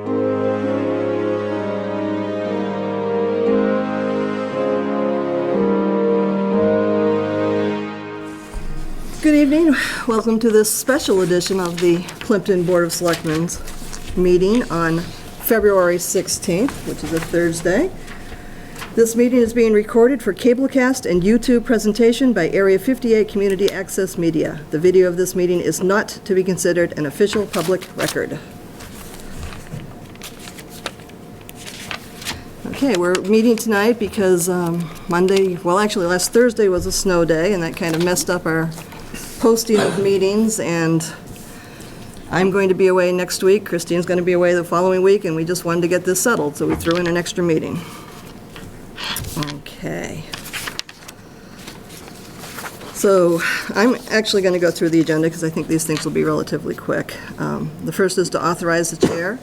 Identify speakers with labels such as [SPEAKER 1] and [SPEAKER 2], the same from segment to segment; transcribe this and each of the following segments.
[SPEAKER 1] Good evening. Welcome to this special edition of the Plimpton Board of Selectmen's meeting on February 16th, which is a Thursday. This meeting is being recorded for cablecast and YouTube presentation by Area 58 Community Access Media. The video of this meeting is not to be considered an official public record. Okay, we're meeting tonight because last Thursday was a snow day, and that kind of messed up our posting of meetings, and I'm going to be away next week. Christine's going to be away the following week, and we just wanted to get this settled, so we threw in an extra meeting. Okay. So I'm actually going to go through the agenda because I think these things will be relatively quick. The first is to authorize the chair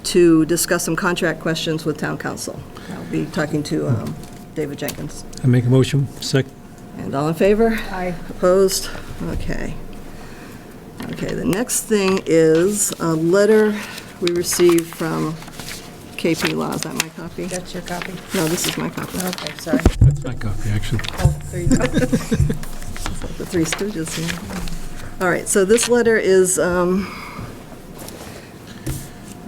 [SPEAKER 1] to discuss some contract questions with town council. I'll be talking to David Jenkins.
[SPEAKER 2] I make a motion. Second.
[SPEAKER 1] And all in favor?
[SPEAKER 3] Aye.
[SPEAKER 1] Opposed? Okay. Okay, the next thing is a letter we received from KP Law. Is that my copy?
[SPEAKER 3] That's your copy?
[SPEAKER 1] No, this is my copy.
[SPEAKER 3] Okay, sorry.
[SPEAKER 2] That's my copy, actually.
[SPEAKER 3] Oh, there you go.
[SPEAKER 1] The Three Stooges here. All right, so this letter is,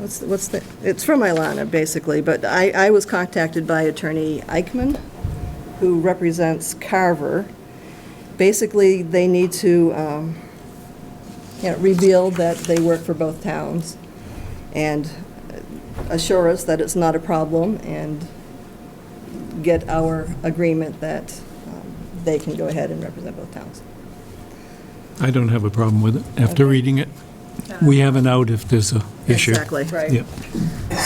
[SPEAKER 1] it's from Ilana, basically, but I was contacted by Attorney Eichmann, who represents Carver. Basically, they need to reveal that they work for both towns and assure us that it's not a problem and get our agreement that they can go ahead and represent both towns.
[SPEAKER 2] I don't have a problem with it. After reading it, we have an out if there's a issue.
[SPEAKER 1] Exactly.
[SPEAKER 3] Right.
[SPEAKER 2] Yep.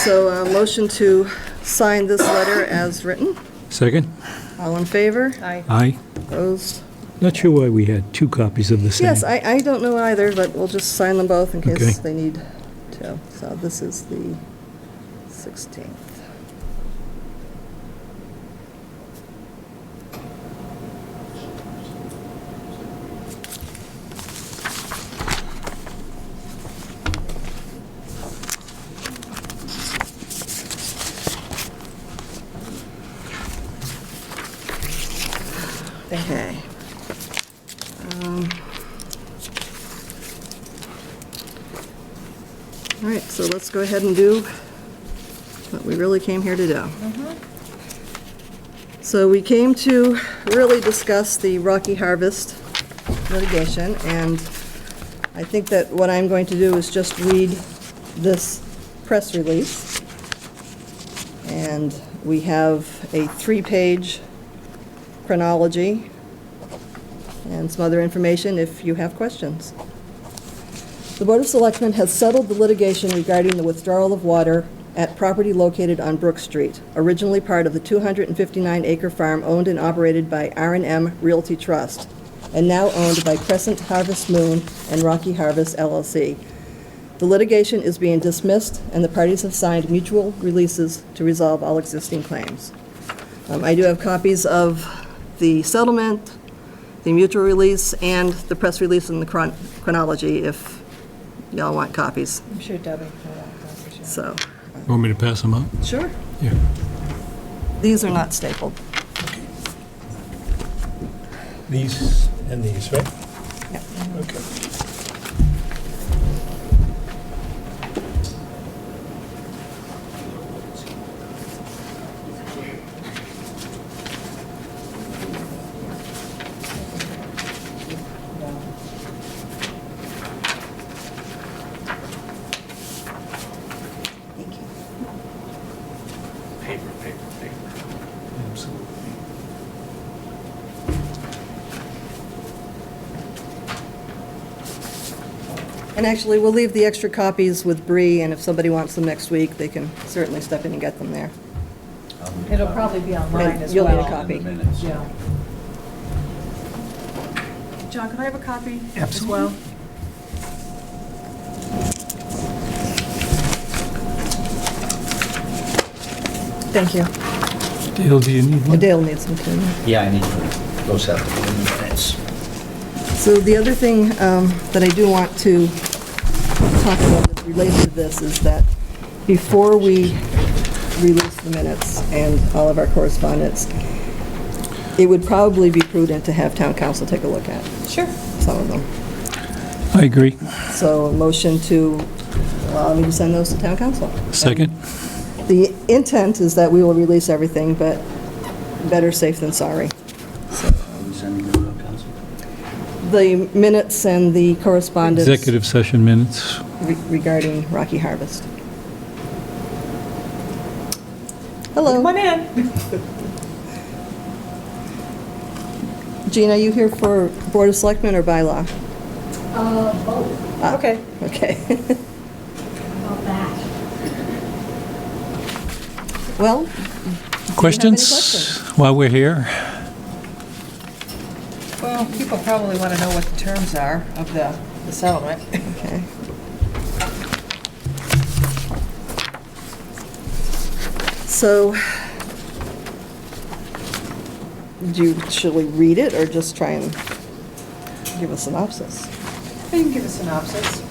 [SPEAKER 1] So motion to sign this letter as written.
[SPEAKER 2] Second?
[SPEAKER 1] All in favor?
[SPEAKER 3] Aye.
[SPEAKER 2] Aye.
[SPEAKER 1] Opposed?
[SPEAKER 2] Not sure why we had two copies of the same.
[SPEAKER 1] Yes, I don't know either, but we'll just sign them both in case
[SPEAKER 2] Okay.
[SPEAKER 1] they need to. So this is the 16th. Okay. All right, so let's go ahead and do what we really came here to do. So we came to really discuss the Rocky Harvest litigation, and I think that what I'm going to do is just read this press release. And we have a 3-page chronology and some other information if you have questions. The Board of Selectmen has settled the litigation regarding the withdrawal of water at property located on Brook Street, originally part of the 259-acre farm owned and operated by R&M Realty Trust, and now owned by Crescent Harvest Moon and Rocky Harvest LLC. The litigation is being dismissed, and the parties have signed mutual releases to resolve all existing claims. I do have copies of the settlement, the mutual release, and the press release and the chronology if y'all want copies.
[SPEAKER 3] I'm sure Debbie will want copies, yeah.
[SPEAKER 1] So,
[SPEAKER 2] Want me to pass them out?
[SPEAKER 1] sure.
[SPEAKER 2] Yeah.
[SPEAKER 1] These are not stapled.
[SPEAKER 4] These and these, right?
[SPEAKER 1] Yep.
[SPEAKER 4] Okay.
[SPEAKER 1] Thank you.
[SPEAKER 4] Paper. Absolutely.
[SPEAKER 1] And actually, we'll leave the extra copies with Bree, and if somebody wants them next week, they can certainly step in and get them there.
[SPEAKER 3] It'll probably be online
[SPEAKER 1] And
[SPEAKER 3] as
[SPEAKER 1] you'll
[SPEAKER 3] well.
[SPEAKER 1] need a copy.
[SPEAKER 3] Yeah. John, can I have a copy as well? Thank you.
[SPEAKER 2] Dale, do you need one?
[SPEAKER 1] Dale needs them too.
[SPEAKER 5] Yeah, I need those have to be in the minutes.
[SPEAKER 1] So the other thing that I do want to talk about that's related to this is that before we release the minutes and all of our correspondence, it would probably be prudent to have town council take a look at
[SPEAKER 3] Sure.
[SPEAKER 1] some of them.
[SPEAKER 2] I agree.
[SPEAKER 1] So a motion to allow me to send those to town council.
[SPEAKER 2] Second?
[SPEAKER 1] The intent is that we will release everything, but better safe than sorry.
[SPEAKER 5] Are we sending it to the council?
[SPEAKER 1] The minutes and the correspondence
[SPEAKER 2] Executive session minutes.
[SPEAKER 1] regarding Rocky Harvest. Hello.
[SPEAKER 3] Come on in.
[SPEAKER 1] Gina, you here for Board of Selectmen or bylaw?
[SPEAKER 6] Both,
[SPEAKER 1] Ah,
[SPEAKER 3] Okay.
[SPEAKER 1] Okay.
[SPEAKER 6] about that.
[SPEAKER 1] Well,
[SPEAKER 2] Questions
[SPEAKER 1] questions?
[SPEAKER 2] while we're here?
[SPEAKER 3] Well, people probably want to know what the terms are of the settlement.
[SPEAKER 1] okay. So, should we read it or just try and give a synopsis?
[SPEAKER 3] You can give a synopsis.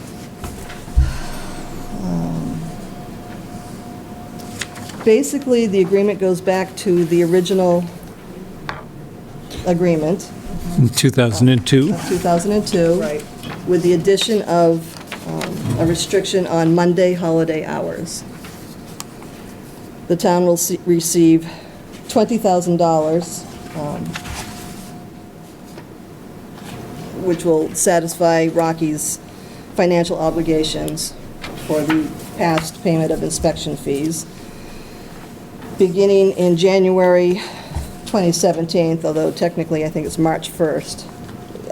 [SPEAKER 1] Basically, the agreement goes back to the original agreement
[SPEAKER 2] In 2002?
[SPEAKER 1] of 2002.
[SPEAKER 3] Right.
[SPEAKER 1] With the addition of a restriction on Monday holiday hours. The town will receive $20,000, which will satisfy Rocky's financial obligations for the past payment of inspection fees. Beginning in January 2017, although technically I think it's March 1st.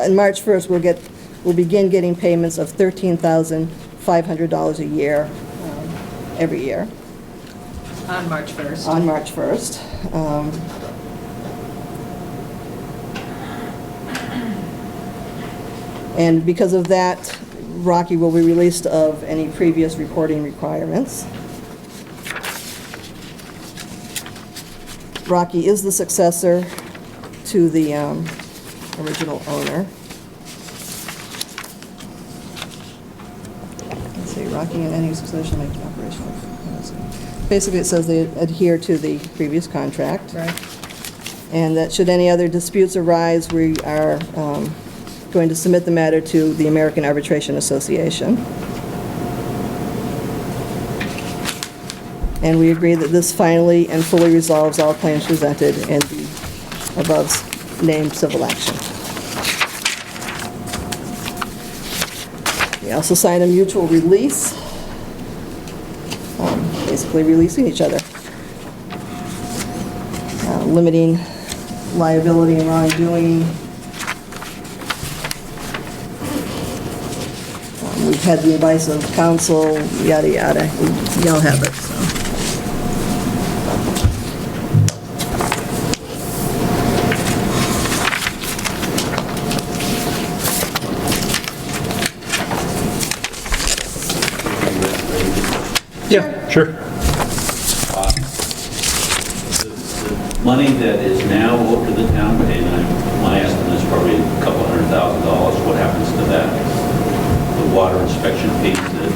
[SPEAKER 1] On March 1st, we'll begin getting payments of $13,500 a year, every year,
[SPEAKER 3] On March 1st.
[SPEAKER 1] on March 1st. And because of that, Rocky will be released of any previous reporting requirements. Rocky is the successor to the original owner. Let's see, Rocky and any succession make operational. Basically, it says they adhere to the previous contract.
[SPEAKER 3] Right.
[SPEAKER 1] And that should any other disputes arise, we are going to submit the matter to the American Arbitration Association. And we agree that this finally and fully resolves all claims presented in the above-named civil action. We also signed a mutual release, basically releasing each other, limiting liability and wrongdoing. We've had the advice of counsel, yada, yada. Y'all have it, so.
[SPEAKER 2] Yeah, sure.
[SPEAKER 7] Money that is now owed to the town, and my estimate is probably a couple $100,000, what happens to that? The water inspection fees that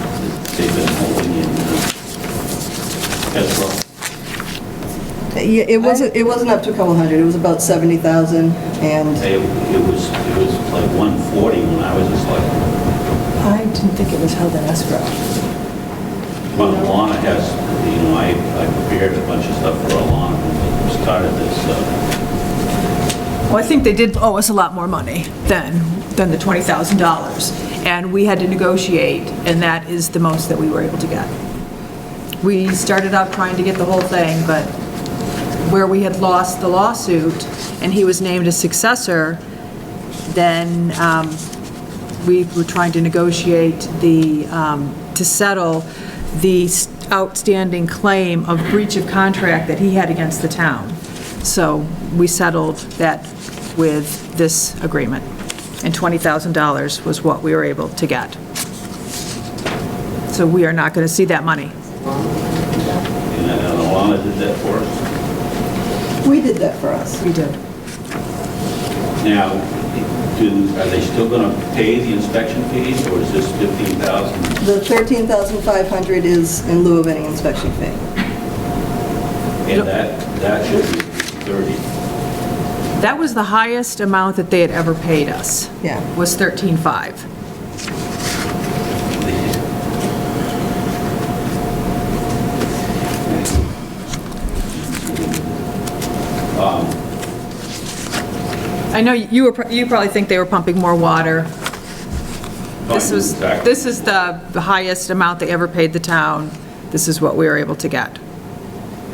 [SPEAKER 7] they've been holding in escrow?
[SPEAKER 1] Yeah, it wasn't up to a couple hundred, it was about 70,000, and
[SPEAKER 7] It was like 140 when I was a selectman.
[SPEAKER 3] I didn't think it was held in escrow.
[SPEAKER 7] But Alana has, I prepared a bunch of stuff for Alana when we started this.
[SPEAKER 3] Well, I think they did owe us a lot more money than the $20,000. And we had to negotiate, and that is the most that we were able to get. We started out trying to get the whole thing, but where we had lost the lawsuit and he was named a successor, then we were trying to negotiate to settle the outstanding claim of breach of contract that he had against the town. So we settled that with this agreement, and $20,000 was what we were able to get. So we are not going to see that money.
[SPEAKER 7] And Alana did that for us.
[SPEAKER 1] we did that for us.
[SPEAKER 3] We did.
[SPEAKER 7] Now, are they still going to pay the inspection fees, or is this 15,000?
[SPEAKER 1] The 13,500 is in lieu of any inspection fee.
[SPEAKER 7] And that should be 30.
[SPEAKER 3] That was the highest amount that they had ever paid us.
[SPEAKER 1] Yeah.
[SPEAKER 3] Was 13.5. I know you probably think they were pumping more water. This is the highest amount they ever paid the town. This is what we were able to get.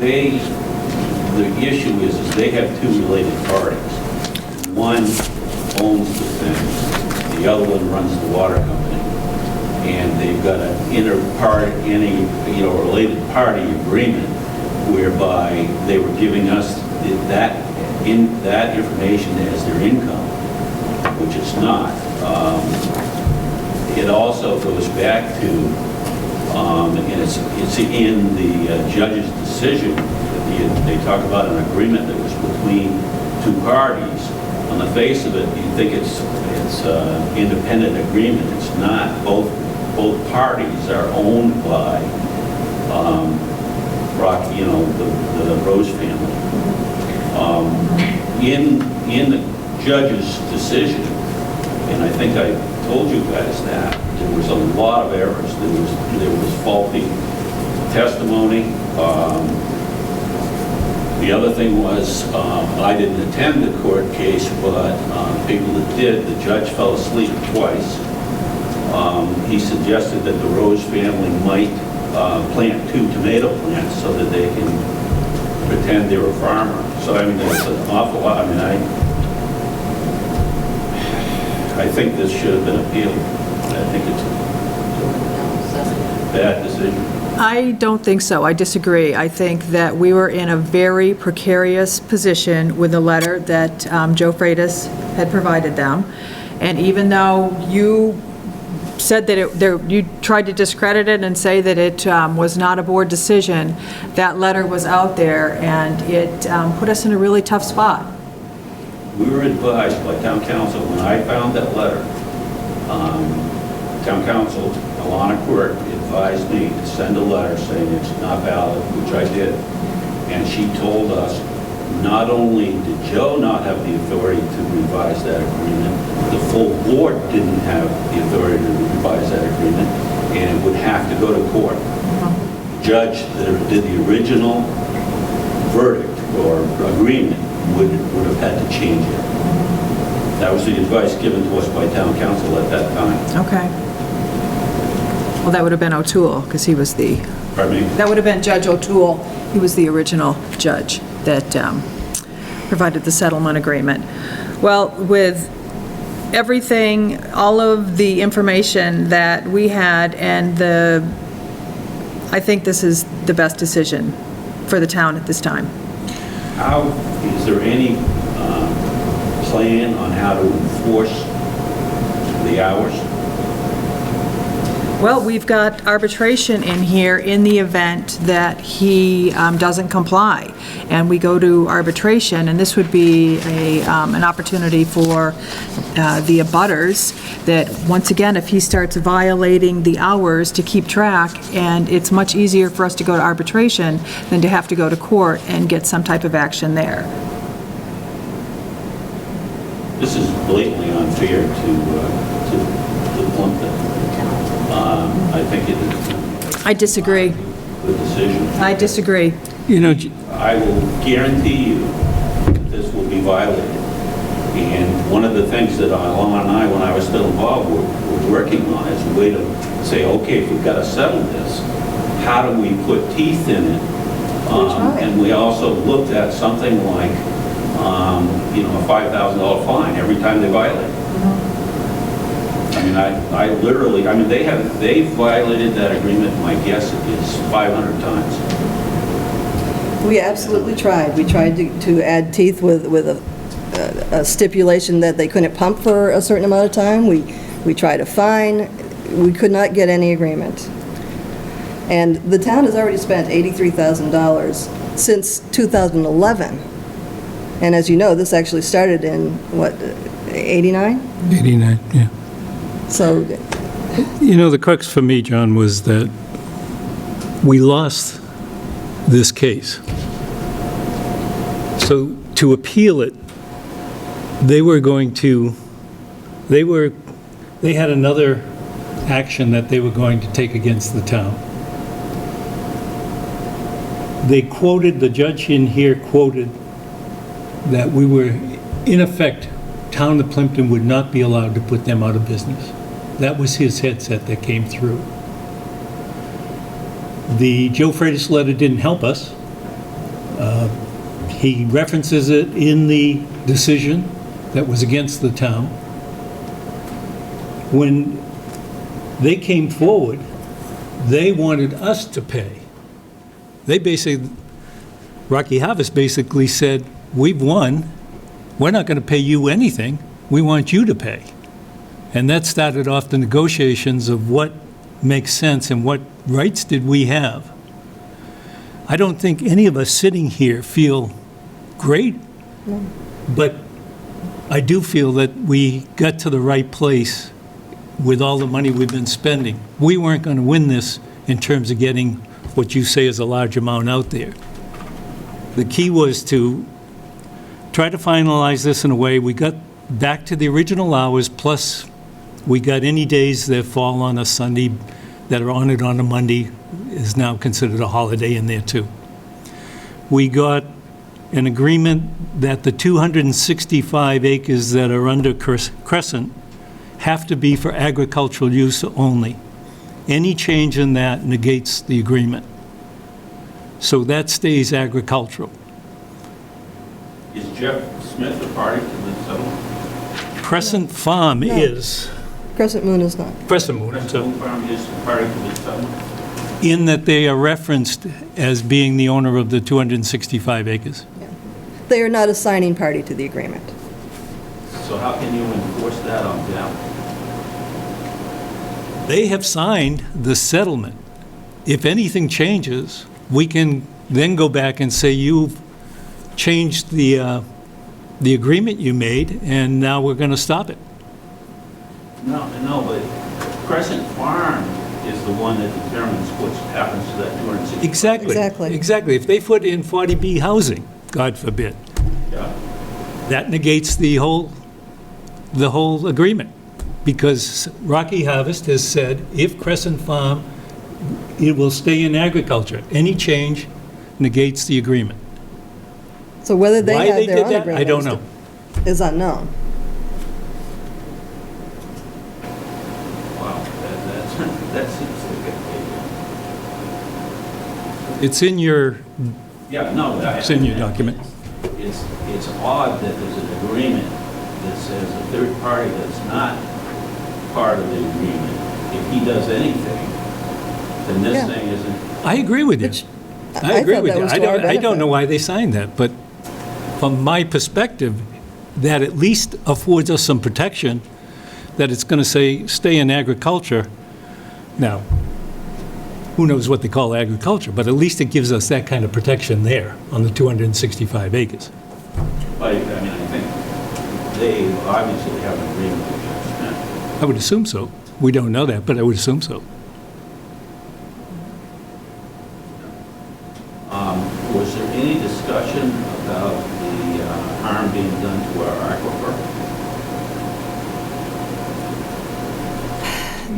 [SPEAKER 7] The issue is they have two related parties. One owns the thing, the other one runs the water company. And they've got a related party agreement whereby they were giving us that information as their income, which it's not. It also goes back to, and it's in the judge's decision, they talk about an agreement that was between two parties. On the face of it, you think it's an independent agreement. It's not. Both parties are owned by the Rose family. In the judge's decision, and I think I told you guys that, there was a lot of errors. There was faulty testimony. The other thing was, I didn't attend the court case, but people that did, the judge fell asleep twice. He suggested that the Rose family might plant 2 tomato plants so that they can pretend they're a farmer. So, I mean, there's an awful lot. I mean, I think this should have been appealed. I think it's a bad decision.
[SPEAKER 3] I don't think so. I disagree. I think that we were in a very precarious position with the letter that Joe Freitas had provided them. And even though you said that you tried to discredit it and say that it was not a board decision, that letter was out there, and it put us in a really tough spot.
[SPEAKER 7] We were advised by town council, when I found that letter, town council, Alana Quirk, advised me to send a letter saying it's not valid, which I did. And she told us, not only did Joe not have the authority to revise that agreement, the full board didn't have the authority to revise that agreement, and it would have to go to court. The judge that did the original verdict or agreement would have had to change it. That was the advice given to us by town council at that time.
[SPEAKER 3] Okay. Well, that would have been O'Toole, because he was the...
[SPEAKER 7] Pardon me?
[SPEAKER 3] That would have been Judge O'Toole. He was the original judge that provided the settlement agreement. Well, with everything, all of the information that we had, and I think this is the best decision for the town at this time.
[SPEAKER 7] Is there any plan on how to enforce the hours?
[SPEAKER 3] Well, we've got arbitration in here in the event that he doesn't comply, and we go to arbitration, and this would be an opportunity for the abutters that, once again, if he starts violating the hours, to keep track, and it's much easier for us to go to arbitration than to have to go to court and get some type of action there.
[SPEAKER 7] This is blatantly unfair to Plumpton. I think it is.
[SPEAKER 3] I disagree.
[SPEAKER 7] The decision.
[SPEAKER 3] I disagree.
[SPEAKER 2] You know,
[SPEAKER 7] I will guarantee you that this will be violated. And one of the things that Alana and I, when I was still involved, were working on is a way to say, okay, if we've got to settle this, how do we put teeth in it? And we also looked at something like, a $5,000 fine every time they violate. I mean, I literally, they violated that agreement, my guess is 500 times.
[SPEAKER 1] We absolutely tried. We tried to add teeth with a stipulation that they couldn't pump for a certain amount of time. We tried a fine. We could not get any agreement. And the town has already spent $83,000 since 2011. And as you know, this actually started in, 89?
[SPEAKER 2] 89, yeah.
[SPEAKER 1] So,
[SPEAKER 2] You know, the crux for me, John, was that we lost this case. So to appeal it, they had another action that they were going to take against the town. They quoted, the judge in here quoted that we were, in effect, town of Plimpton would not be allowed to put them out of business. That was his headset that came through. The Joe Freitas letter didn't help us. He references it in the decision that was against the town. When they came forward, they wanted us to pay. They basically, Rocky Harvest basically said, we've won, we're not going to pay you anything, we want you to pay. And that started off the negotiations of what makes sense and what rights did we have. I don't think any of us sitting here feel great, but I do feel that we got to the right place with all the money we've been spending. We weren't going to win this in terms of getting what you say is a large amount out there. The key was to try to finalize this in a way we got back to the original hours, plus we got any days that fall on a Sunday that are honored on a Monday is now considered a holiday in there too. We got an agreement that the 265 acres that are under Crescent have to be for agricultural use only. Any change in that negates the agreement. So that stays agricultural.
[SPEAKER 7] Is Jeff Smith a party to the settlement?
[SPEAKER 2] Crescent Farm
[SPEAKER 1] No.
[SPEAKER 2] is,
[SPEAKER 1] Crescent Moon is not.
[SPEAKER 2] Crescent Moon,
[SPEAKER 7] Crescent Farm is a party to the settlement?
[SPEAKER 2] in that they are referenced as being the owner of the 265 acres.
[SPEAKER 1] They are not a signing party to the agreement.
[SPEAKER 7] So how can you enforce that on them?
[SPEAKER 2] They have signed the settlement. If anything changes, we can then go back and say, you've changed the agreement you made, and now we're going to stop it.
[SPEAKER 7] No, but Crescent Farm is the one that determines what happens to that 260.
[SPEAKER 1] Exactly.
[SPEAKER 2] Exactly. If they put in 40B housing, God forbid,
[SPEAKER 7] Yeah.
[SPEAKER 2] that negates the whole agreement. Because Rocky Harvest has said, if Crescent Farm, it will stay in agriculture. Any change negates the agreement.
[SPEAKER 1] So whether they
[SPEAKER 2] Why
[SPEAKER 1] have
[SPEAKER 2] they
[SPEAKER 1] their
[SPEAKER 2] did
[SPEAKER 1] own
[SPEAKER 2] that,
[SPEAKER 1] agreement
[SPEAKER 2] I don't know.
[SPEAKER 1] is unknown.
[SPEAKER 7] Wow, that seems like a...
[SPEAKER 2] It's in your,
[SPEAKER 7] Yeah, no.
[SPEAKER 2] it's in your document.
[SPEAKER 7] It's odd that there's an agreement that says a third party that's not part of the agreement, if he does anything, then this
[SPEAKER 1] Yeah.
[SPEAKER 7] thing isn't...
[SPEAKER 2] I agree with you.
[SPEAKER 1] Which
[SPEAKER 2] I agree
[SPEAKER 1] thought
[SPEAKER 2] with
[SPEAKER 1] that
[SPEAKER 2] you.
[SPEAKER 1] was
[SPEAKER 2] I
[SPEAKER 1] to our
[SPEAKER 2] don't know
[SPEAKER 1] benefit.
[SPEAKER 2] why they signed that, but from my perspective, that at least affords us some protection, that it's going to say, stay in agriculture. Now, who knows what they call agriculture, but at least it gives us that kind of protection there on the 265 acres.
[SPEAKER 7] I think they obviously have an agreement with Jeff Smith.
[SPEAKER 2] I would assume so. We don't know that, but I would assume so.
[SPEAKER 7] Was there any discussion about the harm being done to our aquifer?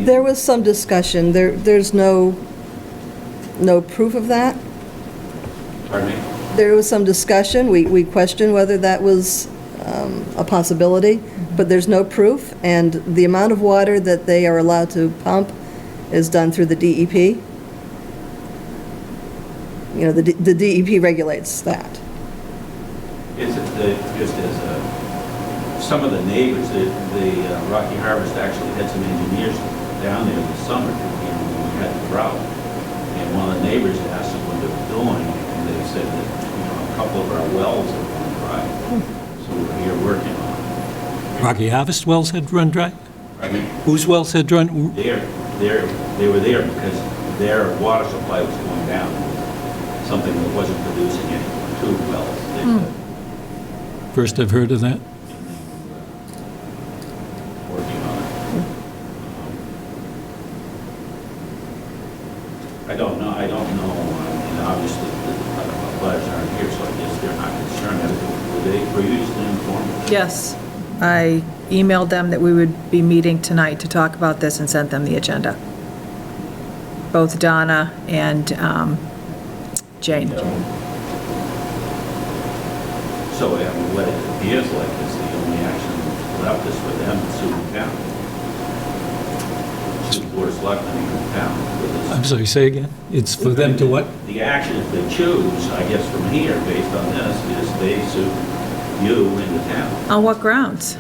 [SPEAKER 1] There was some discussion. There's no proof of that.
[SPEAKER 7] Pardon me?
[SPEAKER 1] There was some discussion. We questioned whether that was a possibility, but there's no proof. And the amount of water that they are allowed to pump is done through the DEP. You know, the DEP regulates that.
[SPEAKER 7] Is it just as some of the neighbors, the Rocky Harvest actually had some engineers down there this summer, when we had the drought. And one of the neighbors asked them what they were doing, and they said that, a couple of our wells have run dry. So we're here working on it.
[SPEAKER 2] Rocky Harvest wells had run dry?
[SPEAKER 7] I mean,
[SPEAKER 2] Whose wells had run?
[SPEAKER 7] they were there because their water supply was going down. Something that wasn't producing any, 2 wells. They said.
[SPEAKER 2] First I've heard of that.
[SPEAKER 7] I don't know, and obviously, the butters aren't here, so I guess they're not concerned. Were they previously informed?
[SPEAKER 3] Yes, I emailed them that we would be meeting tonight to talk about this and sent them the agenda. Both Donna and Jane.
[SPEAKER 7] So, I mean, what it appears like is the only action left is for them to sue the town. Sue the Board of Selectmen in the town. with this.
[SPEAKER 2] I'm sorry, say again? It's for them to what?
[SPEAKER 7] The action, if they choose, I guess from here, based on this, is they sue you in the town.
[SPEAKER 3] On what grounds?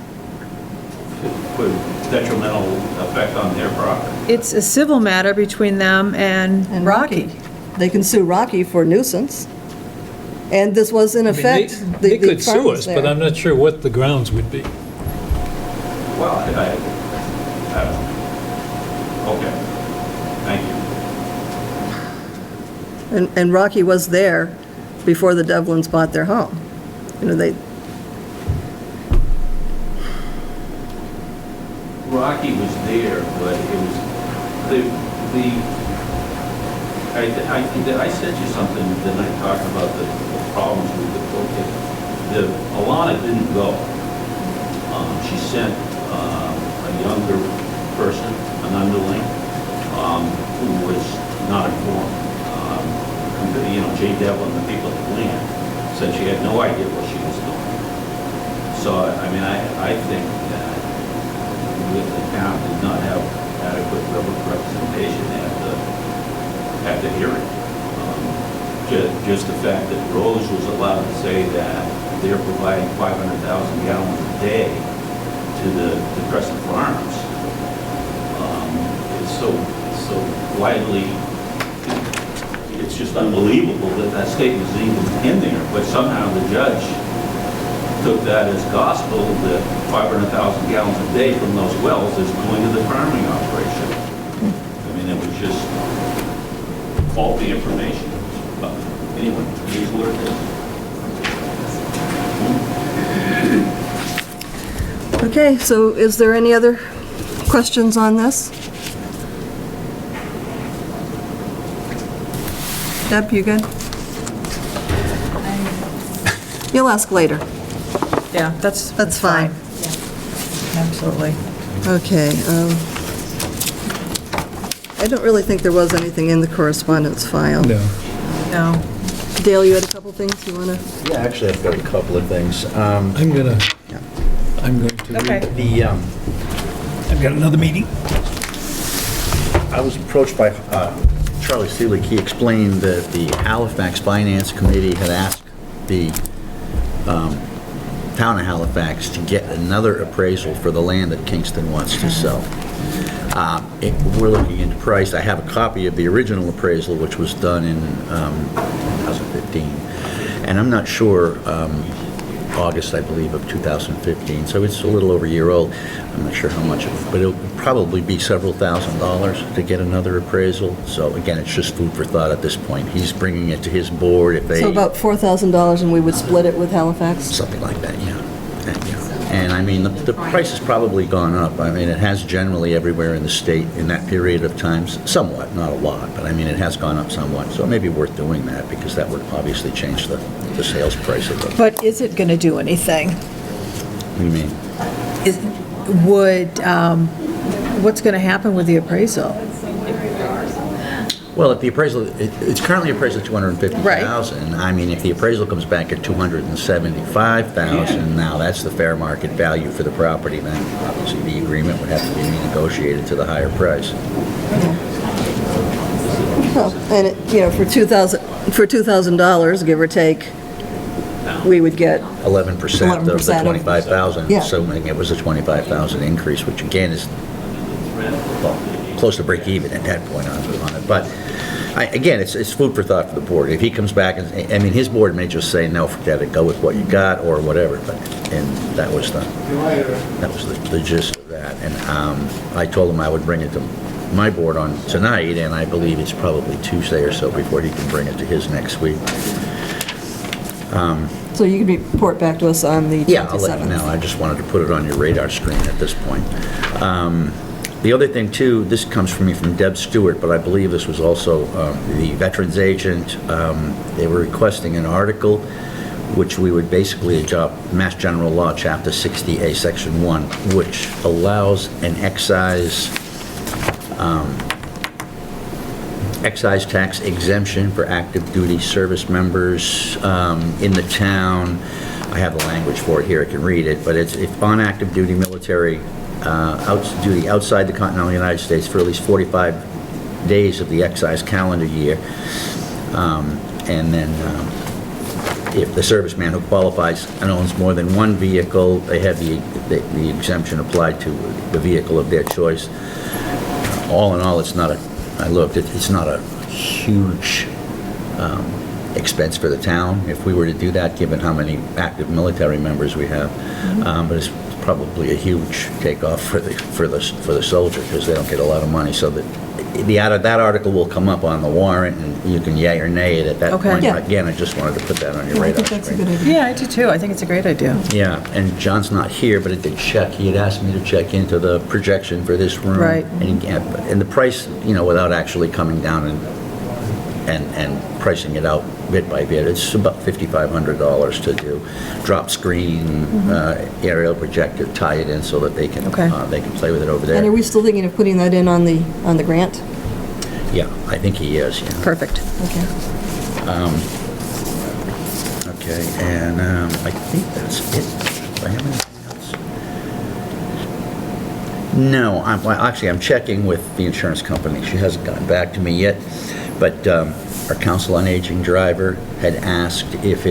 [SPEAKER 7] Put detrimental effect on their property.
[SPEAKER 3] It's a civil matter between them and Rocky.
[SPEAKER 1] They can sue Rocky for nuisance. And this was in
[SPEAKER 2] I mean,
[SPEAKER 1] effect,
[SPEAKER 2] They
[SPEAKER 1] the
[SPEAKER 2] could
[SPEAKER 1] farm
[SPEAKER 2] sue
[SPEAKER 1] was
[SPEAKER 2] us, but
[SPEAKER 1] there.
[SPEAKER 2] I'm not sure what the grounds would be.
[SPEAKER 7] Well, I don't know. Okay. Thank you.
[SPEAKER 1] And Rocky was there before the Devlins bought their home. You know, they,
[SPEAKER 7] Rocky was there, but it was, I think that I sent you something, then I talked about the problems with the court. Alana didn't go. She sent a younger person, an underling, who was not informed. You know, Jay Devlin, the people at the land, said she had no idea what she was doing. So, I mean, I think that the town did not have adequate representation at the hearing. Just the fact that Rose was allowed to say that they're providing 500,000 gallons a day to the Crescent Farms. It's so widely, it's just unbelievable that that statement is even in there, but somehow the judge took that as gospel that 500,000 gallons a day from those wells is going to the farming operation. I mean, it was just faulty information. But anyway, it is what it is.
[SPEAKER 1] okay, so is there any other questions on this? Deb, you good? You'll ask later.
[SPEAKER 3] Yeah, that's
[SPEAKER 1] fine.
[SPEAKER 3] Absolutely.
[SPEAKER 1] Okay. I don't really think there was anything in the correspondence file.
[SPEAKER 3] No.
[SPEAKER 1] Dale, you had a couple things you want to?
[SPEAKER 5] Yeah, actually, I've got a couple of things.
[SPEAKER 2] I'm going to
[SPEAKER 3] Okay.
[SPEAKER 2] I've got another meeting.
[SPEAKER 5] I was approached by Charlie Seelig. He explained that the Halifax Finance Committee had asked the town of Halifax to get another appraisal for the land that Kingston wants to sell. We're looking into price. I have a copy of the original appraisal, which was done in 2015, and I'm not sure, August, I believe, of 2015, so it's a little over a year old. I'm not sure how much, but it'll probably be several $1,000s to get another appraisal. So again, it's just food for thought at this point. He's bringing it to his board if they...
[SPEAKER 1] So about $4,000 and we would split it with Halifax?
[SPEAKER 5] Something like that, yeah. And I mean, the price has probably gone up. I mean, it has generally everywhere in the state in that period of time, somewhat, not a lot, but I mean, it has gone up somewhat. So it may be worth doing that because that would obviously change the sales price of it.
[SPEAKER 3] But is it going to do anything?
[SPEAKER 5] What do you mean?
[SPEAKER 3] What's going to happen with the appraisal?
[SPEAKER 5] Well, if the appraisal, it's currently appraised at $250,000. I mean, if the appraisal comes back at $275,000, now that's the fair market value for the property, then obviously the agreement would have to be renegotiated to the higher price.
[SPEAKER 1] Well, and it, you know, for $2,000, give or take, we would get
[SPEAKER 5] 11% of the
[SPEAKER 1] 11% of-
[SPEAKER 5] $25,000,
[SPEAKER 1] Yeah.
[SPEAKER 5] assuming it was a $25,000 increase, which again is, well, close to break even at that point on it. But again, it's food for thought for the board. If he comes back and, I mean, his board may just say, no, forget it, go with what you got or whatever, and that was the gist of that. And I told him I would bring it to my board on tonight, and I believe it's probably Tuesday or so before he can bring it to his next week.
[SPEAKER 1] so you can report back to us on the 27th.
[SPEAKER 5] Yeah, I'll let you know. I just wanted to put it on your radar screen at this point. The other thing, too, this comes from me from Deb Stewart, but I believe this was also the veterans agent. They were requesting an article which we would basically adopt Mass General Law, Chapter 60A, Section 1, which allows an excise tax exemption for active duty service members in the town. I have the language for it here, I can read it, but it's if on active duty military duty outside the continental United States for at least 45 days of the excise calendar year, and then if the serviceman who qualifies and owns more than one vehicle, they have the exemption applied to the vehicle of their choice. All in all, it's not it's not a huge expense for the town if we were to do that, given how many active military members we have. But it's probably a huge takeoff for the soldier, because they don't get a lot of money. So that that article will come up on the warrant, and you can yay or nay it at that
[SPEAKER 3] Okay.
[SPEAKER 5] point.
[SPEAKER 1] Yeah.
[SPEAKER 5] Again, I just wanted to put that on your
[SPEAKER 1] I
[SPEAKER 5] radar
[SPEAKER 1] think that's a
[SPEAKER 5] screen.
[SPEAKER 1] good idea.
[SPEAKER 3] Yeah, I do too. I think it's a great idea.
[SPEAKER 5] Yeah, and John's not here, but I did check. He had asked me to check into the projection for this room.
[SPEAKER 3] Right.
[SPEAKER 5] And the price, without actually coming down and pricing it out bit by bit, it's about $5,500 to do. Drop screen, aerial projector, tie it in so that they can
[SPEAKER 3] Okay.
[SPEAKER 5] play with it over
[SPEAKER 1] And are
[SPEAKER 5] there.
[SPEAKER 1] we still thinking of putting that in on the grant?
[SPEAKER 5] Yeah, I think he is, yeah.
[SPEAKER 3] Perfect.
[SPEAKER 1] Okay.
[SPEAKER 5] Okay, and I think that's it. Do I have anything else? No, I'm checking with the insurance company. She hasn't gotten back to me yet, but our Council on Aging driver had asked if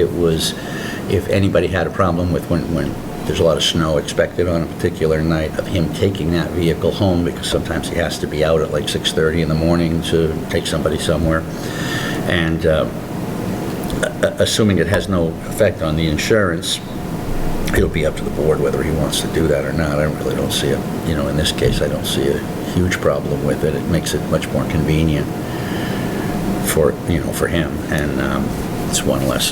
[SPEAKER 5] anybody had a problem with when there's a lot of snow expected on a particular night, of him taking that vehicle home, because sometimes he has to be out at like 6:30 in the morning to take somebody somewhere. And assuming it has no effect on the insurance, it'll be up to the board whether he wants to do that or not. I really don't see it, in this case, I don't see a huge problem with it. It makes it much more convenient for him, and it's one less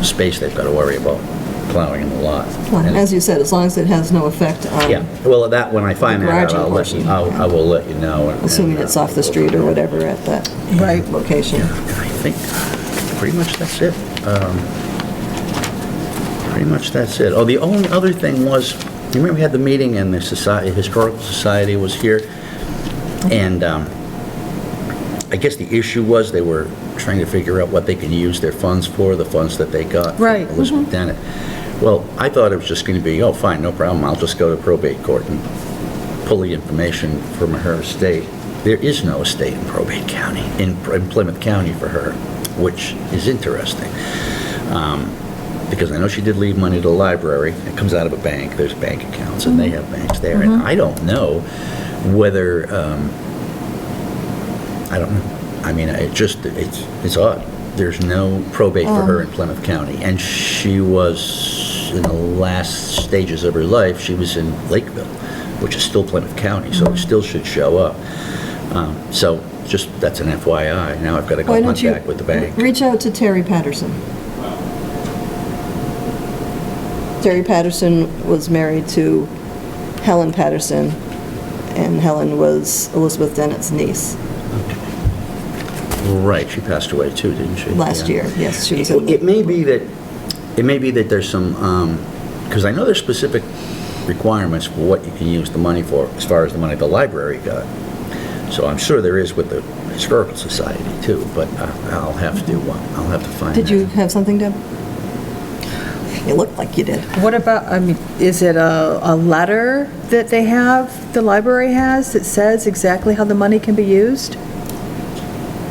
[SPEAKER 5] space they've got to worry about plowing in the lot.
[SPEAKER 1] Well,
[SPEAKER 5] And-
[SPEAKER 1] as you said, as long as it has no effect on,
[SPEAKER 5] Yeah, well, that, when I find
[SPEAKER 1] The
[SPEAKER 5] that out,
[SPEAKER 1] garaging portion.
[SPEAKER 5] I will let you know.
[SPEAKER 1] assuming it's off the street or whatever at that
[SPEAKER 3] Right.
[SPEAKER 1] location.
[SPEAKER 5] And I think pretty much that's it. Pretty much that's it. Oh, the only other thing was, you remember we had the meeting and the Historical Society was here? And I guess the issue was they were trying to figure out what they can use their funds for, the funds that they got from
[SPEAKER 3] Right.
[SPEAKER 5] Elizabeth Dennett. Well, I thought it was just going to be, oh, fine, no problem, I'll just go to probate court and pull the information from her estate. There is no estate in probate county, in Plymouth County for her, which is interesting. Because I know she did leave money to the library. It comes out of a bank. There's bank accounts, and they have banks there. And I don't know whether, I don't know. I mean, it's odd. There's no probate for her in Plymouth County. And she was, in the last stages of her life, she was in Lakeville, which is still Plymouth County, so it still should show up. So just, that's an FYI. Now I've got to
[SPEAKER 1] Why
[SPEAKER 5] go
[SPEAKER 1] don't
[SPEAKER 5] hunt
[SPEAKER 1] you
[SPEAKER 5] back with the bank.
[SPEAKER 1] reach out to Terry Patterson? Terry Patterson was married to Helen Patterson, and Helen was Elizabeth Dennett's niece
[SPEAKER 5] Right, she passed away too, didn't she?
[SPEAKER 1] last
[SPEAKER 5] Yeah.
[SPEAKER 1] year. Yes, she was in
[SPEAKER 5] It may be that there's some, because I know there's specific requirements for what you can use the money for, as far as the money the library got. So I'm sure there is with the Historical Society too, but I'll have to find
[SPEAKER 1] Did you
[SPEAKER 5] that.
[SPEAKER 1] have something, Deb? You looked like you did.
[SPEAKER 3] What about, is it a letter that they have, the library has, that says exactly how the money can be used?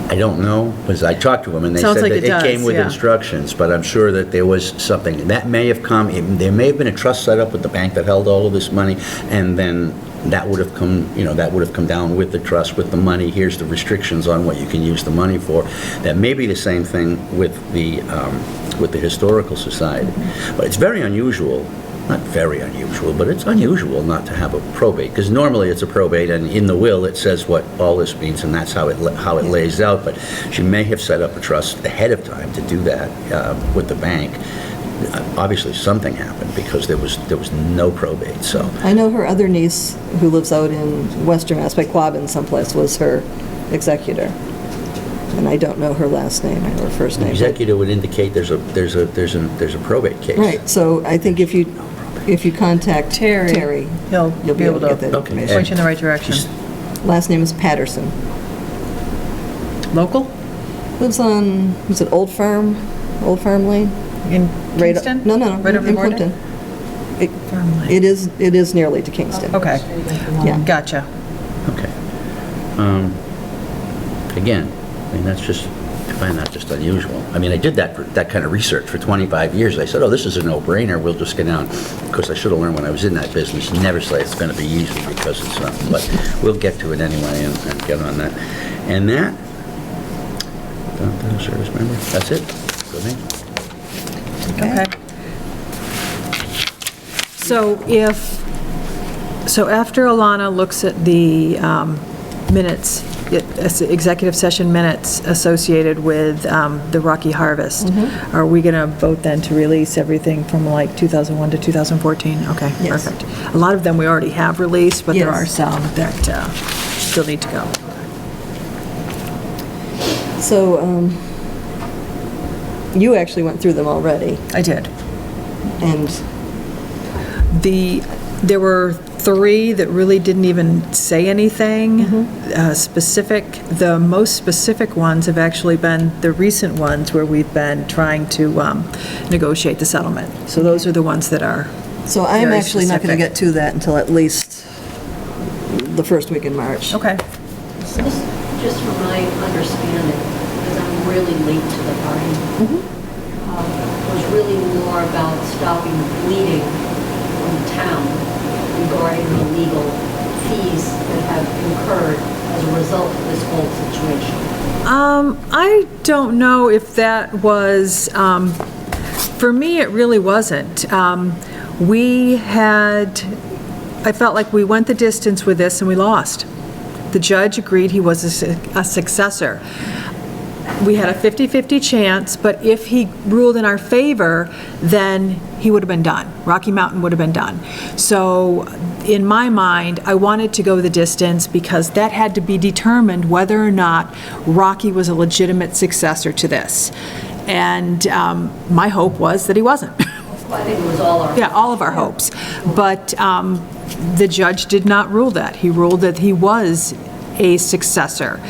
[SPEAKER 5] I don't know, because I talked to them and they
[SPEAKER 3] Sounds
[SPEAKER 5] said
[SPEAKER 3] like
[SPEAKER 5] that
[SPEAKER 3] it
[SPEAKER 5] it came
[SPEAKER 3] does,
[SPEAKER 5] with
[SPEAKER 3] yeah.
[SPEAKER 5] instructions, but I'm sure that there was something, that may have come, there may have been a trust set up with the bank that held all of this money, and then that would have come, down with the trust, with the money. Here's the restrictions on what you can use the money for. That may be the same thing with the Historical Society. But it's very unusual, not very unusual, but it's unusual not to have a probate, because normally it's a probate, and in the will it says what all this means, and that's how it lays out. But she may have set up a trust ahead of time to do that with the bank. obviously something happened because there was no probate, so.
[SPEAKER 1] I know her other niece, who lives out in Western Mass, by Quabbin someplace, was her executor. And I don't know her last name, I know her first
[SPEAKER 5] The
[SPEAKER 1] name.
[SPEAKER 5] executor would indicate there's a probate case.
[SPEAKER 1] Right, so I think if you contact Terry,
[SPEAKER 3] He'll
[SPEAKER 1] you'll
[SPEAKER 3] be able to
[SPEAKER 1] get that
[SPEAKER 5] Okay.
[SPEAKER 1] information.
[SPEAKER 3] point you in the right direction.
[SPEAKER 1] Last name is Patterson.
[SPEAKER 3] Local?
[SPEAKER 1] Lives on, was it Old Farm Lane?
[SPEAKER 3] In
[SPEAKER 1] Right-
[SPEAKER 3] Kingston?
[SPEAKER 1] No,
[SPEAKER 3] Right over the
[SPEAKER 1] in
[SPEAKER 3] border?
[SPEAKER 1] Plimpton.
[SPEAKER 3] Farm Lane.
[SPEAKER 1] It is nearly to Kingston.
[SPEAKER 3] Okay,
[SPEAKER 1] Yeah.
[SPEAKER 3] gotcha.
[SPEAKER 5] Okay. Again, I mean, that's just, I find that just unusual. I mean, I did that kind of research for 25 years. I said, oh, this is a no-brainer, we'll just get down. Of course, I should have learned when I was in that business, never say it's going to be easy because it's not, but we'll get to it anyway and get on that. And that, service member, that's it for me.
[SPEAKER 3] Okay. So after Alana looks at the minutes, executive session minutes associated with the Rocky Harvest, are we going to vote then to release everything from like 2001 to 2014? Okay,
[SPEAKER 1] Yes.
[SPEAKER 3] perfect. A lot of them we already have released, but there
[SPEAKER 1] Yes.
[SPEAKER 3] are some that still need to go.
[SPEAKER 1] So, you actually went through them already,
[SPEAKER 3] I did.
[SPEAKER 1] and
[SPEAKER 3] There were 3 that really didn't even say anything specific. The most specific ones have actually been the recent ones where we've been trying to negotiate the settlement. So those are the ones that are
[SPEAKER 1] so I'm
[SPEAKER 3] very
[SPEAKER 1] actually not going to
[SPEAKER 3] specific.
[SPEAKER 1] get to that until at least the first week in March.
[SPEAKER 3] Okay.
[SPEAKER 6] So this, just from my understanding, because I'm really late to the party, was really more about stopping the bleeding from the town regarding the legal fees that have incurred as a result of this whole situation.
[SPEAKER 3] I don't know if that was, for me, it really wasn't. I felt like we went the distance with this and we lost. The judge agreed he was a successor. We had a 50-50 chance, but if he ruled in our favor, then he would have been done. Rocky Mountain would have been done. So in my mind, I wanted to go the distance because that had to be determined whether or not Rocky was a legitimate successor to this. And my hope was that he wasn't.
[SPEAKER 6] Well, I think it was all our.
[SPEAKER 3] Yeah, all of our hopes. But the judge did not rule that. He ruled that he was a successor.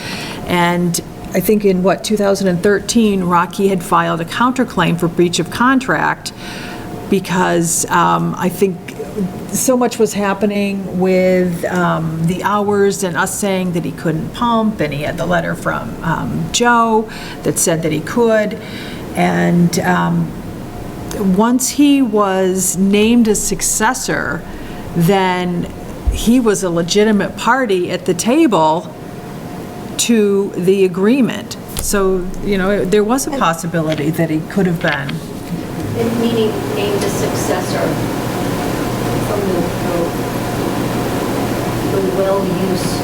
[SPEAKER 3] And I think in, 2013, Rocky had filed a counterclaim for breach of contract because I think so much was happening with the hours and us saying that he couldn't pump, and he had the letter from Joe that said that he could. And once he was named a successor, then he was a legitimate party at the table to the agreement. So, there was a possibility that he could have been.
[SPEAKER 6] Meaning named a successor from the well use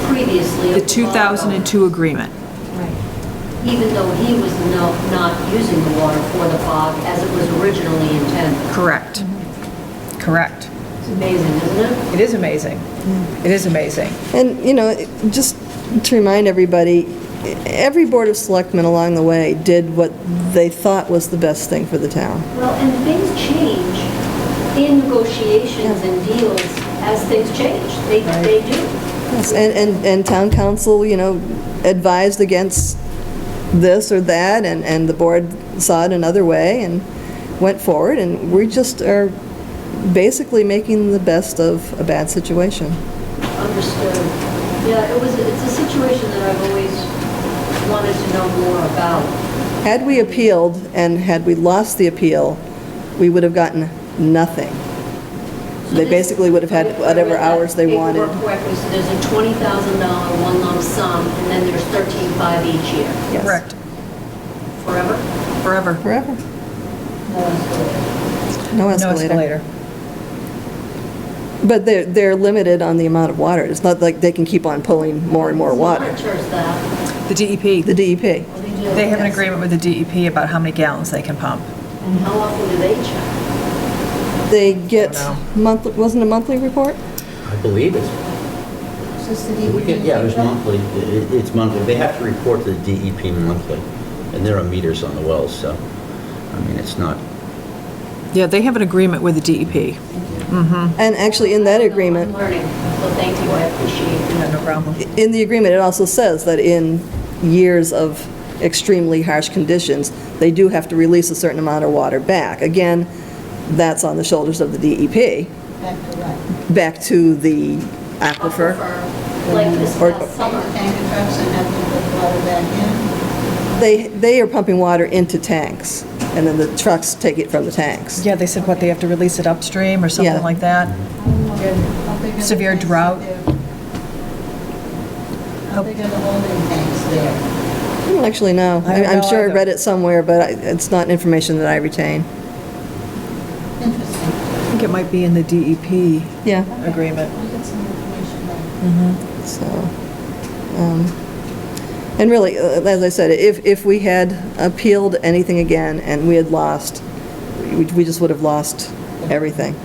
[SPEAKER 6] previously. of
[SPEAKER 3] The
[SPEAKER 6] bog.
[SPEAKER 3] 2002 agreement.
[SPEAKER 6] Right. Even though he was not using the water for the bog as it was originally intended.
[SPEAKER 3] Correct. Correct.
[SPEAKER 6] It's amazing, isn't it?
[SPEAKER 3] It is amazing. It is amazing.
[SPEAKER 1] And, just to remind everybody, every Board of Selectmen along the way did what they thought was the best thing for the town.
[SPEAKER 6] Well, and things change in negotiations and deals as things change. They do.
[SPEAKER 1] Yes, and town council, advised against this or that, and the board saw it another way and went forward, and we just are basically making the best of a bad situation.
[SPEAKER 6] Understood. Yeah, it's a situation that I've always wanted to know more about.
[SPEAKER 1] Had we appealed and had we lost the appeal, we would have gotten nothing.
[SPEAKER 6] So
[SPEAKER 1] They
[SPEAKER 6] this-
[SPEAKER 1] basically would have had
[SPEAKER 6] if I
[SPEAKER 1] whatever
[SPEAKER 6] read that
[SPEAKER 1] hours they wanted.
[SPEAKER 6] paperwork correctly, so there's a $20,000 one lump sum, and then there's $13,500 each year.
[SPEAKER 1] Yes.
[SPEAKER 3] Correct.
[SPEAKER 6] Forever?
[SPEAKER 3] Forever.
[SPEAKER 1] Forever.
[SPEAKER 6] No escalator.
[SPEAKER 1] No
[SPEAKER 3] No
[SPEAKER 1] escalator.
[SPEAKER 3] escalator.
[SPEAKER 1] But they're limited on the amount of water. It's not like they can keep on pulling more and more water.
[SPEAKER 6] Monitors that.
[SPEAKER 3] The DEP.
[SPEAKER 1] The DEP.
[SPEAKER 6] Well, they do.
[SPEAKER 3] They have an
[SPEAKER 1] Yes.
[SPEAKER 3] agreement with the DEP about how many gallons they can pump.
[SPEAKER 6] And how often do they check?
[SPEAKER 1] They get monthly, wasn't a monthly report?
[SPEAKER 5] I believe it's, we get, yeah, it's monthly. It's monthly. They have to report to the DEP monthly, and there are meters on the wells, so, I mean, it's not,
[SPEAKER 3] Yeah, they have an agreement with the DEP.
[SPEAKER 1] And actually, in that
[SPEAKER 6] I'm
[SPEAKER 1] agreement,
[SPEAKER 6] learning, so thank you, I appreciate it.
[SPEAKER 3] No problem.
[SPEAKER 1] in the agreement, it also says that in years of extremely harsh conditions, they do have to release a certain amount of water back. Again, that's on the shoulders of the DEP,
[SPEAKER 8] Back to what?
[SPEAKER 1] back to the aquifer.
[SPEAKER 6] Like this
[SPEAKER 1] Or-
[SPEAKER 6] past summer.
[SPEAKER 8] Tanker trucks and have to put water back
[SPEAKER 1] They are pumping water into tanks, and then the trucks take it from the tanks.
[SPEAKER 3] Yeah, they said, what, they have to release it upstream or something
[SPEAKER 1] Yeah.
[SPEAKER 3] like that?
[SPEAKER 8] in? How big are the
[SPEAKER 3] Severe
[SPEAKER 8] tanks
[SPEAKER 3] drought.
[SPEAKER 8] there? How big are the holding tanks there?
[SPEAKER 1] I don't actually know.
[SPEAKER 3] I don't
[SPEAKER 1] I'm
[SPEAKER 3] know
[SPEAKER 1] sure I
[SPEAKER 3] either.
[SPEAKER 1] read it somewhere, but it's not information that I retain.
[SPEAKER 8] Interesting.
[SPEAKER 3] I think it might be in the DEP
[SPEAKER 1] Yeah,
[SPEAKER 3] agreement.
[SPEAKER 8] I'll get some information then.
[SPEAKER 1] so, and really, as I said, if we had appealed anything again and we had lost, we just would have lost everything.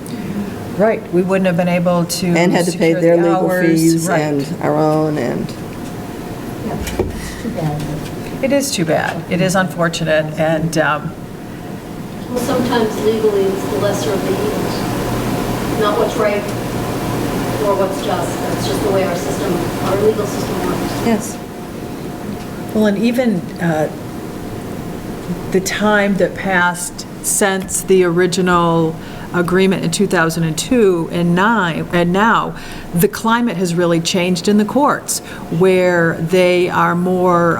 [SPEAKER 3] Right, we wouldn't have been able to
[SPEAKER 1] And had to pay
[SPEAKER 3] secure
[SPEAKER 1] their
[SPEAKER 3] the
[SPEAKER 1] legal
[SPEAKER 3] hours.
[SPEAKER 1] fees
[SPEAKER 3] Right.
[SPEAKER 1] and our own, and,
[SPEAKER 8] It's too bad.
[SPEAKER 3] It is too bad. It is unfortunate, and,
[SPEAKER 6] Well, sometimes legally it's the lesser of the evils. Not what's right or what's just. That's just the way our system, our legal system works.
[SPEAKER 1] yes.
[SPEAKER 3] well, and even the time that passed since the original agreement in 2002 and now, the climate has really changed in the courts, where they are more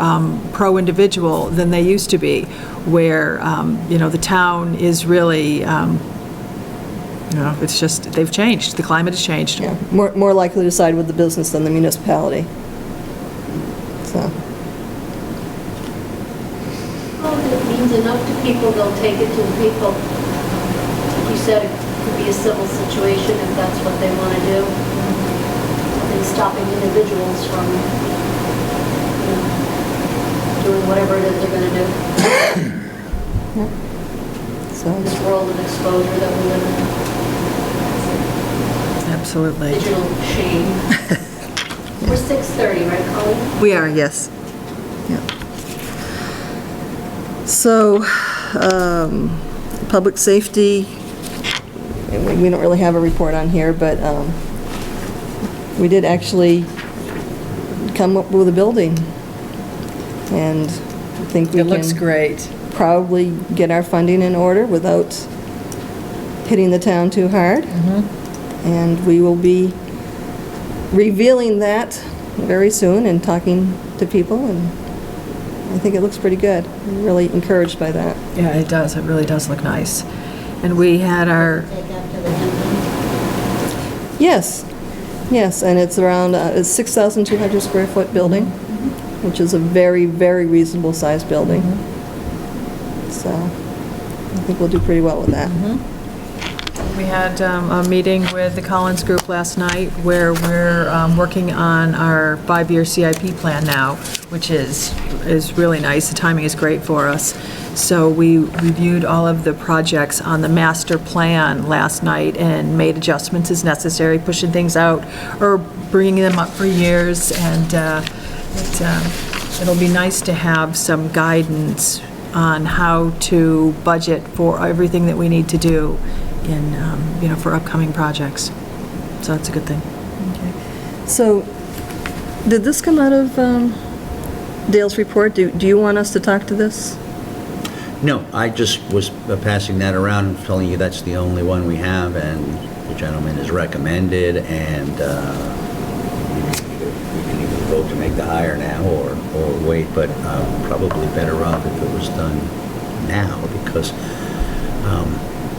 [SPEAKER 3] pro-individual than they used to be, where, the town is really, it's just, they've changed, the climate has changed.
[SPEAKER 1] Yeah, more likely to side with the business than the municipality. So,
[SPEAKER 6] Well, if it means enough to people, they'll take it to the people. Like you said, it could be a civil situation if that's what they want to do. Nothing stopping individuals from, doing whatever it is they're going to do.
[SPEAKER 1] so,
[SPEAKER 6] This world of exposure that we live in.
[SPEAKER 3] Absolutely.
[SPEAKER 6] Digital shame. We're 6:30, right, Colleen?
[SPEAKER 1] we are, yes. Yeah. So, public safety, and we don't really have a report on here, but we did actually come up with a building, and I think we
[SPEAKER 3] It looks
[SPEAKER 1] can
[SPEAKER 3] great.
[SPEAKER 1] probably get our funding in order without hitting the town too hard. And we will be revealing that very soon and talking to people, and I think it looks pretty good. I'm really encouraged by that.
[SPEAKER 3] Yeah, it does, it really does look nice. And we had our,
[SPEAKER 8] Take after the entrance.
[SPEAKER 1] Yes, yes, and it's around, it's 6,200 square foot building, which is a very, very reasonable sized building. So I think we'll do pretty well with that.
[SPEAKER 3] we had a meeting with the Collins Group last night where we're working on our 5-year CIP plan now, which is really nice. The timing is great for us. So we reviewed all of the projects on the master plan last night and made adjustments as necessary, pushing things out or bringing them up for years. And it'll be nice to have some guidance on how to budget for everything that we need to do in, for upcoming projects. So that's a good thing.
[SPEAKER 1] So, did this come out of Dale's report? Do you want us to talk to this?
[SPEAKER 5] no, I just was passing that around and telling you that's the only one we have, and the gentleman is recommended, and we can either vote to make the hire now or wait, but probably better off if it was done now, because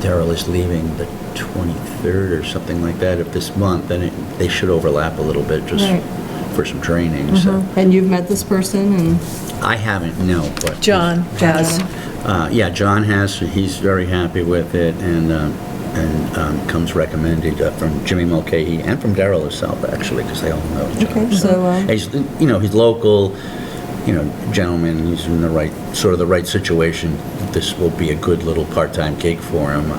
[SPEAKER 5] Darrell is leaving the 23rd or something like that of this month, and they should overlap a little bit just
[SPEAKER 1] Right.
[SPEAKER 5] for some training, so.
[SPEAKER 1] And you've met this person, and
[SPEAKER 5] I haven't, no, but.
[SPEAKER 3] John has.
[SPEAKER 5] Yeah, John has, he's very happy with it, and comes recommended from Jimmy Mulcahy and from Darrell himself, actually, because they all know each other.
[SPEAKER 1] Okay, so,
[SPEAKER 5] He's, he's local, gentleman, he's in the right, sort of the right situation. This will be a good little part-time gig for him.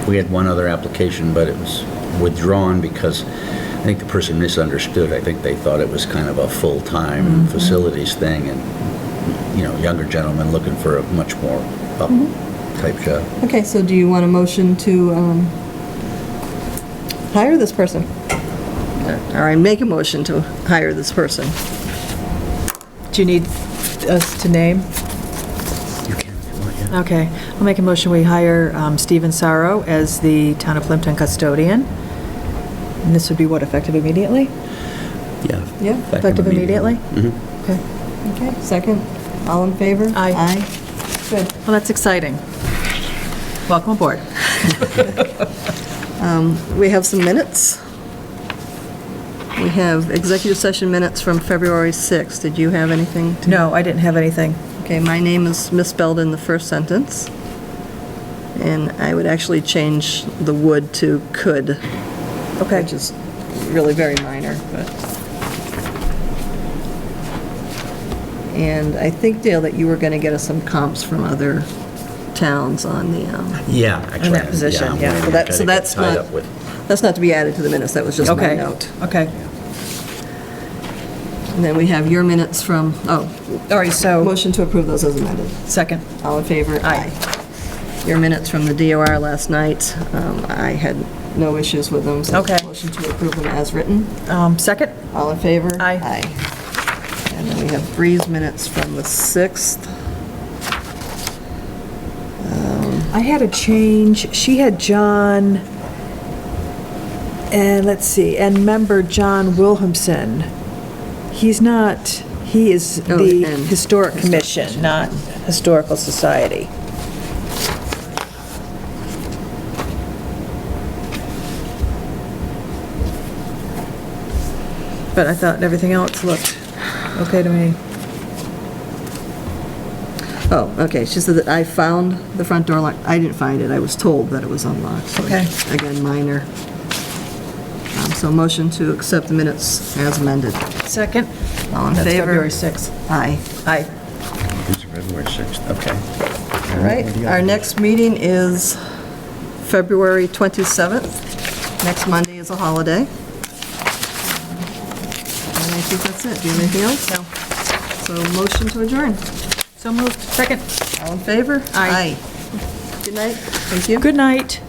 [SPEAKER 5] We had one other application, but it was withdrawn because I think the person misunderstood. I think they thought it was kind of a full-time facilities thing, and, younger gentleman looking for a much more up-type job.
[SPEAKER 1] Okay, so do you want a motion to hire this person? Or I make a motion to hire this person?
[SPEAKER 3] Do you need us to name?
[SPEAKER 5] You can, if you want, yeah.
[SPEAKER 3] Okay, I'll make a motion, we hire Stephen Sorrow as the Town of Plimpton custodian. And this would be what, effective immediately?
[SPEAKER 5] Yeah.
[SPEAKER 1] Yeah,
[SPEAKER 3] effective immediately?
[SPEAKER 5] Mhm.
[SPEAKER 3] Okay.
[SPEAKER 1] Okay, second. All in favor?
[SPEAKER 3] Aye.
[SPEAKER 1] Aye. Good.
[SPEAKER 3] Well, that's exciting. Welcome aboard.
[SPEAKER 1] We have some minutes. We have executive session minutes from February 6th. Did you have anything?
[SPEAKER 3] No, I didn't have anything.
[SPEAKER 1] Okay, my name is misspelled in the first sentence. And I would actually change the would to could.
[SPEAKER 3] Okay.
[SPEAKER 1] Which is really very minor, but. And I think, Dale, that you were going to get us some comps from other towns on the,
[SPEAKER 5] Yeah, actually.
[SPEAKER 3] that position,
[SPEAKER 5] I'm
[SPEAKER 3] yeah.
[SPEAKER 5] gonna
[SPEAKER 1] So
[SPEAKER 5] try to get
[SPEAKER 1] that's
[SPEAKER 5] tied
[SPEAKER 1] not-
[SPEAKER 5] up with-
[SPEAKER 1] that's not to be added to the minutes, that was just my
[SPEAKER 3] Okay.
[SPEAKER 1] note.
[SPEAKER 3] Okay.
[SPEAKER 1] And then we have your minutes from,
[SPEAKER 3] All right, so,
[SPEAKER 1] motion to approve those as amended.
[SPEAKER 3] second.
[SPEAKER 1] All in favor?
[SPEAKER 3] Aye.
[SPEAKER 1] Your minutes from the DOR last night, I had no issues with them, so
[SPEAKER 3] Okay.
[SPEAKER 1] motion to approve them as written.
[SPEAKER 3] Second?
[SPEAKER 1] All in favor?
[SPEAKER 3] Aye.
[SPEAKER 1] Aye. And then we have Bree's minutes from the 6th.
[SPEAKER 3] I had a change. She had John, and let's see, and member John Williamson. He's not, he is
[SPEAKER 1] Oh,
[SPEAKER 3] the
[SPEAKER 1] and
[SPEAKER 3] Historic Commission, not Historical Society. But I thought everything else looked okay to me.
[SPEAKER 1] Oh, okay, she said that I found the front door locked. I didn't find it, I was told that it was unlocked. So
[SPEAKER 3] Okay.
[SPEAKER 1] Again, minor. So motion to accept the minutes as amended.
[SPEAKER 3] Second?
[SPEAKER 1] All in
[SPEAKER 3] That's
[SPEAKER 1] favor?
[SPEAKER 3] February 6th.
[SPEAKER 1] Aye.
[SPEAKER 3] Aye.
[SPEAKER 5] It's February 6th, okay.
[SPEAKER 1] All right, our next meeting is February 27th. Next Monday is a holiday. And I think that's it. Do you have anything else?
[SPEAKER 3] No.
[SPEAKER 1] So motion to adjourn.
[SPEAKER 3] So moved. Second.
[SPEAKER 1] All in favor?
[SPEAKER 3] Aye.
[SPEAKER 1] Good night. Thank you.
[SPEAKER 3] Good night.